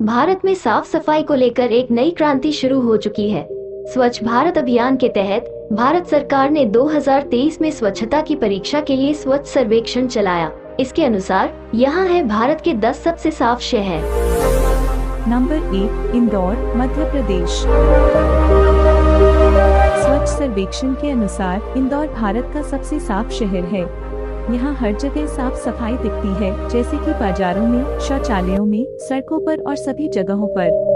भारत में साफ सफाई को लेकर एक नई क्रांति शुरू हो चुकी है। स्वच्छ भारत अभियान के तहत भारत सरकार ने 2023 में स्वच्छता की परीक्षा के लिए स्वच्छ सर्वेक्षण चलाया। इसके अनुसार यहाँ है भारत के 10 सबसे साफ शहर। नंबर 1, इंदौर, मध्य प्रदेश। स्वच्छ सर्वेक्षण के अनुसार इंदौर भारत का सबसे साफ शहर है। यहाँ हर जगह साफ सफाई दिखती है, जैसे कि बाजारों में, शौचालयों में, सड़कों पर और सभी जगहों पर।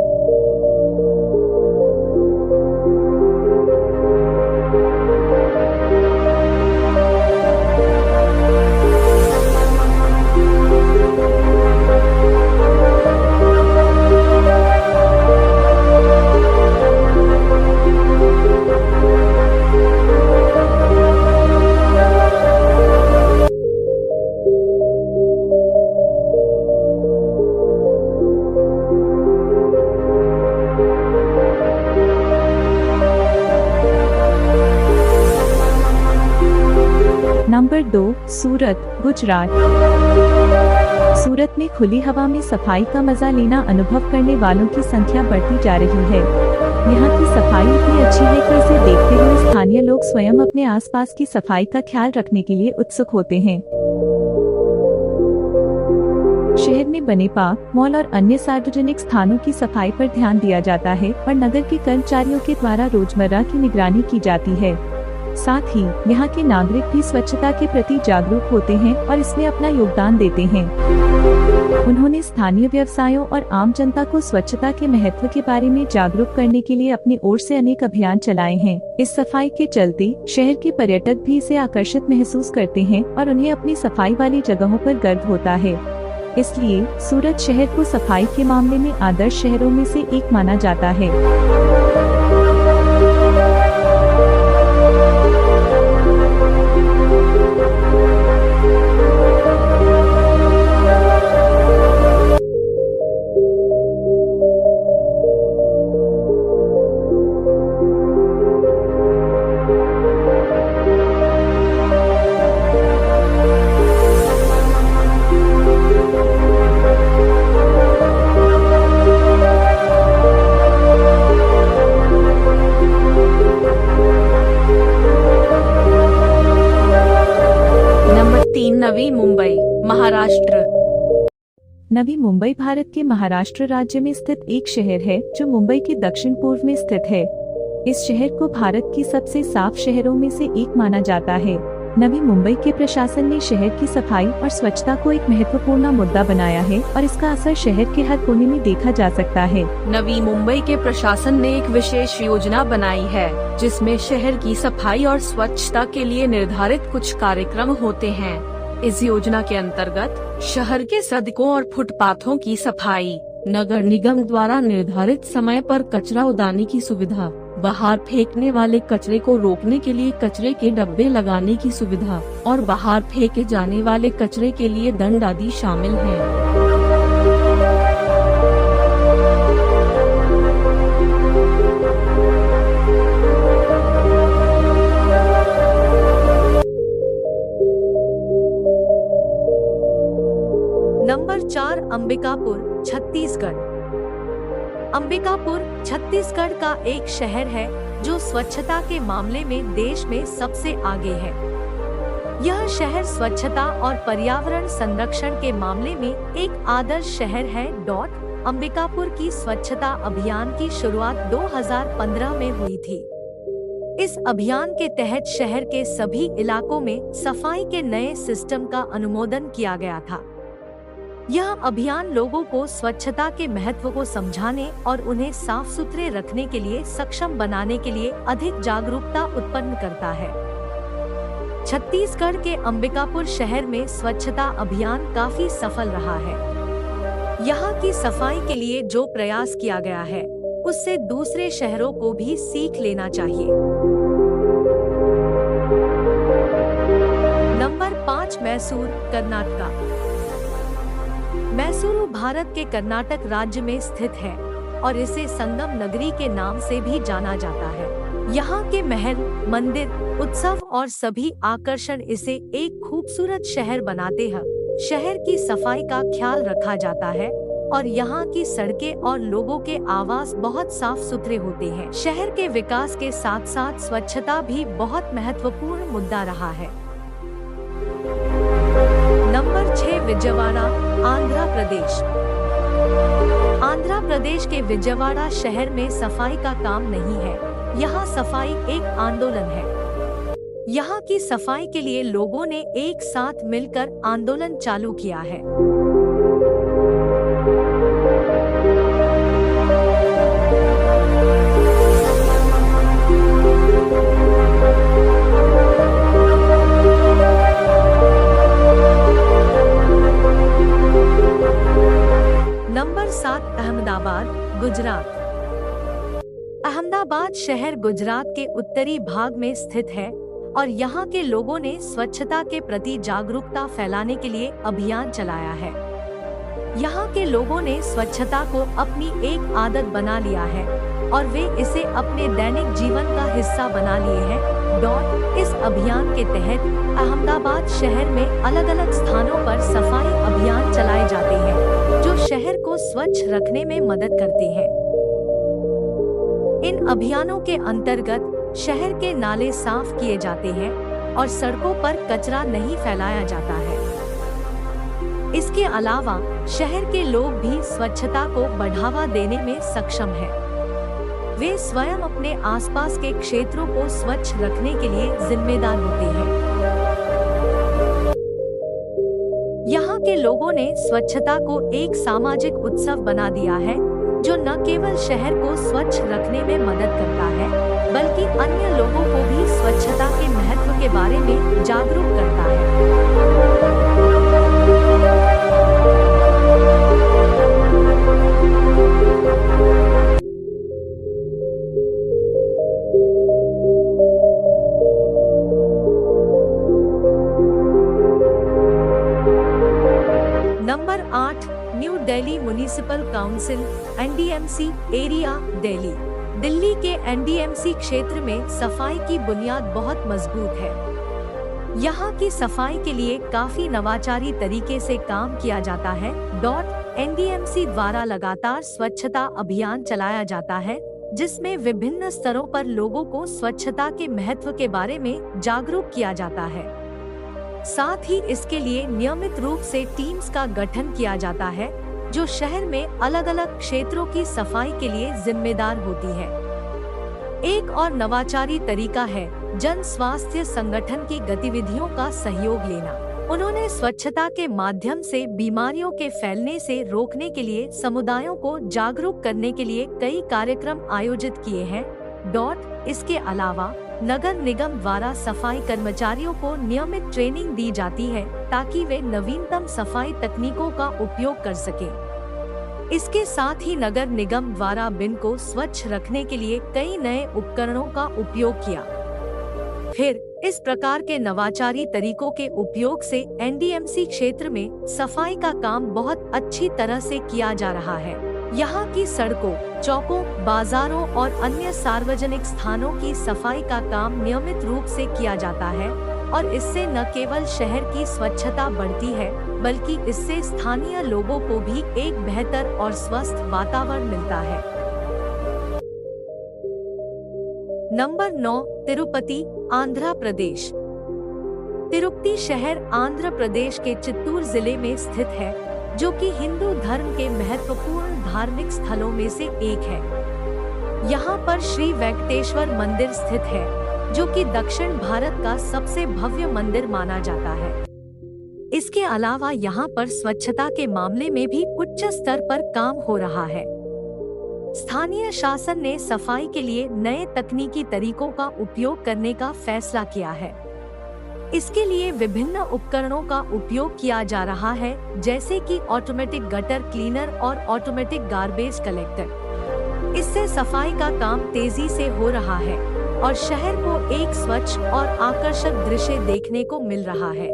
नंबर 2, सूरत, गुजरात। सूरत में खुली हवा में सफाई का मजा लेना अनुभव करने वालों की संख्या बढ़ती जा रही है। यहाँ की सफाई इतनी अच्छी है कि इसे देखते हुए स्थानीय लोग स्वयं अपने आसपास की सफाई का ख्याल रखने के लिए उत्सुक होते हैं। शहर में बने पार्क, मॉल और अन्य सार्वजनिक स्थानों की सफाई पर ध्यान दिया जाता है और नगर के कर्मचारियों के द्वारा रोजमर्रा की निगरानी की जाती है। साथ ही यहाँ के नागरिक भी स्वच्छता के प्रति जागरूक होते हैं और इसमें अपना योगदान देते हैं। उन्होंने स्थानीय व्यवसायों और आम जनता को स्वच्छता के महत्व के बारे में जागरूक करने के लिए अपनी ओर से अनेक अभियान चलाए हैं। इस सफाई के चलते शहर के पर्यटक भी इसे आकर्षित महसूस करते हैं और उन्हें अपनी सफाई वाली जगहों पर गर्व होता है। इसलिए सूरत शहर को सफाई के मामले में आदर्श शहरों में से एक माना जाता है। नवी मुंबई, महाराष्ट्र। नवी मुंबई भारत के महाराष्ट्र राज्य में स्थित एक शहर है जो मुंबई के दक्षिण पूर्व में स्थित है। इस शहर को भारत की सबसे साफ शहरों में से एक माना जाता है। नवी मुंबई के प्रशासन ने शहर की सफाई और स्वच्छता को एक महत्वपूर्ण मुद्दा बनाया है और इसका असर शहर के हर कोने में देखा जा सकता है। नवी मुंबई के प्रशासन ने एक विशेष योजना बनाई है जिसमें शहर की सफाई और स्वच्छता के लिए निर्धारित कुछ कार्यक्रम होते हैं। इस योजना के अंतर्गत शहर के सड़कों और फुटपाथों की सफाई, नगर निगम द्वारा निर्धारित समय पर कचरा उड़ाने की सुविधा, बाहर फेंकने वाले कचरे को रोकने के लिए कचरे के डब्बे लगाने की सुविधा और बाहर फेंके जाने वाले कचरे के लिए दंड आदि शामिल हैं। नंबर 4, अंबिकापुर, छत्तीसगढ़। अंबिकापुर छत्तीसगढ़ का एक शहर है जो स्वच्छता के मामले में देश में सबसे आगे है। यह शहर स्वच्छता और पर्यावरण संरक्षण के मामले में एक आदर्श शहर है। अंबिकापुर की स्वच्छता अभियान की शुरुआत 2015 में हुई थी। इस अभियान के तहत शहर के सभी इलाकों में सफाई के नए सिस्टम का अनुमोदन किया गया था। यह अभियान लोगों को स्वच्छता के महत्व को समझाने और उन्हें साफ सुथरे रखने के लिए सक्षम बनाने के लिए अधिक जागरूकता उत्पन्न करता है। छत्तीसगढ़ के अंबिकापुर शहर में स्वच्छता अभियान काफी सफल रहा है। यहाँ की सफाई के लिए जो प्रयास किया गया है उससे दूसरे शहरों को भी सीख लेना चाहिए। नंबर 5, मैसूर, कर्नाटक। मैसूरू भारत के कर्नाटक राज्य में स्थित है और इसे संगम नगरी के नाम से भी जाना जाता है। यहाँ के महल, मंदिर, उत्सव और सभी आकर्षण इसे एक खूबसूरत शहर बनाते हैं। शहर की सफाई का ख्याल रखा जाता है और यहाँ की सड़कें और लोगों के आवास बहुत साफ सुथरे होते हैं। शहर के विकास के साथ साथ स्वच्छता भी बहुत महत्वपूर्ण मुद्दा रहा है। नंबर 6 विजयवाड़ा, आंध्र प्रदेश। आंध्र प्रदेश के विजयवाड़ा शहर में सफाई का काम नहीं है, यहाँ सफाई एक आंदोलन है। यहाँ की सफाई के लिए लोगों ने एक साथ मिलकर आंदोलन चालू किया है। नंबर 7 अहमदाबाद, गुजरात। अहमदाबाद शहर गुजरात के उत्तरी भाग में स्थित है और यहाँ के लोगों ने स्वच्छता के प्रति जागरूकता फैलाने के लिए अभियान चलाया है। यहाँ के लोगों ने स्वच्छता को अपनी एक आदत बना लिया है और वे इसे अपने दैनिक जीवन का हिस्सा बना लिए हैं। इस अभियान के तहत अहमदाबाद शहर में अलग अलग स्थानों पर सफाई अभियान चलाए जाते हैं जो शहर को स्वच्छ रखने में मदद करते हैं। इन अभियानों के अंतर्गत शहर के नाले साफ किए जाते हैं और सड़कों पर कचरा नहीं फैलाया जाता है। इसके अलावा शहर के लोग भी स्वच्छता को बढ़ावा देने में सक्षम हैं। वे स्वयं अपने आसपास के क्षेत्रों को स्वच्छ रखने के लिए जिम्मेदार होते हैं। यहाँ के लोगों ने स्वच्छता को एक सामाजिक उत्सव बना दिया है जो न केवल शहर को स्वच्छ रखने में मदद करता है बल्कि अन्य लोगों को भी स्वच्छता के महत्व के बारे में जागरूक करता है। Number 8 new Delhi municipal council, NDMC area, Delhi. Delhi के NDMC क्षेत्र में सफाई की बुनियाद बहुत मजबूत है। यहाँ की सफाई के लिए काफी नवाचारी तरीके से काम किया जाता है। NDMC द्वारा लगातार स्वच्छता अभियान चलाया जाता है जिसमें विभिन्न स्तरों पर लोगों को स्वच्छता के महत्व के बारे में जागरूक किया जाता है। साथ ही इसके लिए नियमित रूप से टीम्स का गठन किया जाता है जो शहर में अलग अलग क्षेत्रों की सफाई के लिए जिम्मेदार होती है। एक और नवाचारी तरीका है जन स्वास्थ्य संगठन की गतिविधियों का सहयोग लेना। उन्होंने स्वच्छता के माध्यम से बीमारियों के फैलने से रोकने के लिए समुदायों को जागरूक करने के लिए कई कार्यक्रम आयोजित किए हैं। इसके अलावा नगर निगम द्वारा सफाई कर्मचारियों को नियमित ट्रेनिंग दी जाती है ताकि वे नवीनतम सफाई तकनीकों का उपयोग कर सकें। इसके साथ ही नगर निगम द्वारा बिन को स्वच्छ रखने के लिए कई नए उपकरणों का उपयोग किया। फिर इस प्रकार के नवाचारी तरीकों के उपयोग से NDMC क्षेत्र में सफाई का काम बहुत अच्छी तरह से किया जा रहा है। यहाँ की सड़कों, चौकों, बाजारों और अन्य सार्वजनिक स्थानों की सफाई का काम नियमित रूप से किया जाता है और इससे न केवल शहर की स्वच्छता बढ़ती है बल्कि इससे स्थानीय लोगों को भी एक बेहतर और स्वस्थ वातावरण मिलता है। नंबर 9 तिरुपति, आंध्र प्रदेश। तिरुपति शहर आंध्र प्रदेश के चित्तूर जिले में स्थित है जो कि हिंदू धर्म के महत्वपूर्ण धार्मिक स्थलों में से एक है। यहाँ पर श्री वेंकटेश्वर मंदिर स्थित है जो कि दक्षिण भारत का सबसे भव्य मंदिर माना जाता है। इसके अलावा यहाँ पर स्वच्छता के मामले में भी उच्च स्तर पर काम हो रहा है। स्थानीय शासन ने सफाई के लिए नए तकनीकी तरीकों का उपयोग करने का फैसला किया है। इसके लिए विभिन्न उपकरणों का उपयोग किया जा रहा है जैसे कि ऑटोमेटिक गटर क्लीनर और ऑटोमेटिक गार्बेज कलेक्टर। इससे सफाई का काम तेजी से हो रहा है और शहर को एक स्वच्छ और आकर्षक दृश्य देखने को मिल रहा है।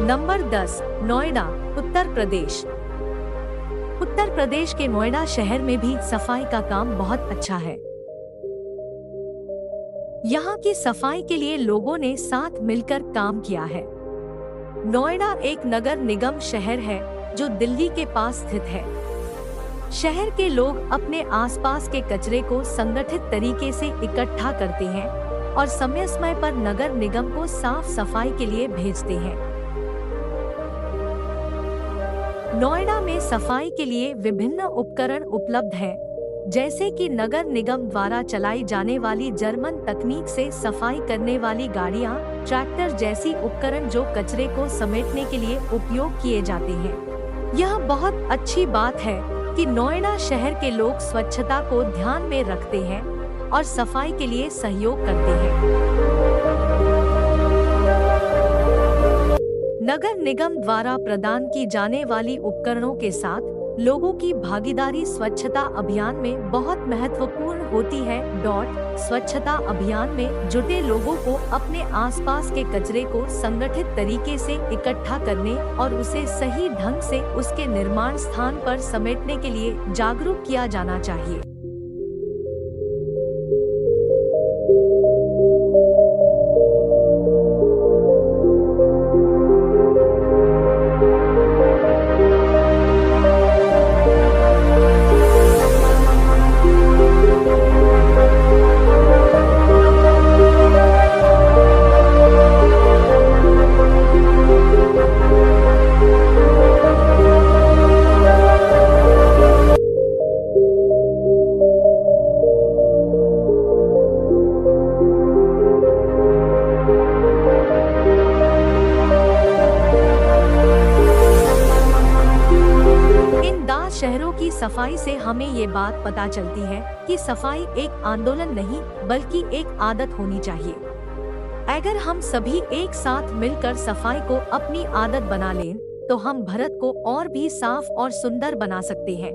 नंबर 10 नोएडा, उत्तर प्रदेश। उत्तर प्रदेश के नोएडा शहर में भी सफाई का काम बहुत अच्छा है। यहाँ की सफाई के लिए लोगों ने साथ मिलकर काम किया है। नोएडा एक नगर निगम शहर है जो दिल्ली के पास स्थित है। शहर के लोग अपने आसपास के कचरे को संगठित तरीके से इकट्ठा करते हैं और समय समय पर नगर निगम को साफ सफाई के लिए भेजते हैं। नोएडा में सफाई के लिए विभिन्न उपकरण उपलब्ध हैं, जैसे कि नगर निगम द्वारा चलाई जाने वाली जर्मन तकनीक से सफाई करने वाली गाड़ियां, ट्रैक्टर जैसी उपकरण जो कचरे को समेटने के लिए उपयोग किए जाते हैं। यह बहुत अच्छी बात है कि नोएडा शहर के लोग स्वच्छता को ध्यान में रखते हैं और सफाई के लिए सहयोग करते हैं। नगर निगम द्वारा प्रदान की जाने वाली उपकरणों के साथ लोगों की भागीदारी स्वच्छता अभियान में बहुत महत्वपूर्ण होती है। स्वच्छता अभियान में जुटे लोगों को अपने आसपास के कचरे को संगठित तरीके से इकट्ठा करने और उसे सही ढंग से उसके निर्माण स्थान पर समेटने के लिए जागरूक किया जाना चाहिए। शहरों की सफाई से हमें ये बात पता चलती है कि सफाई एक आंदोलन नहीं बल्कि एक आदत होनी चाहिए। अगर हम सभी एक साथ मिलकर सफाई को अपनी आदत बना लें, तो हम भारत को और भी साफ और सुंदर बना सकते हैं।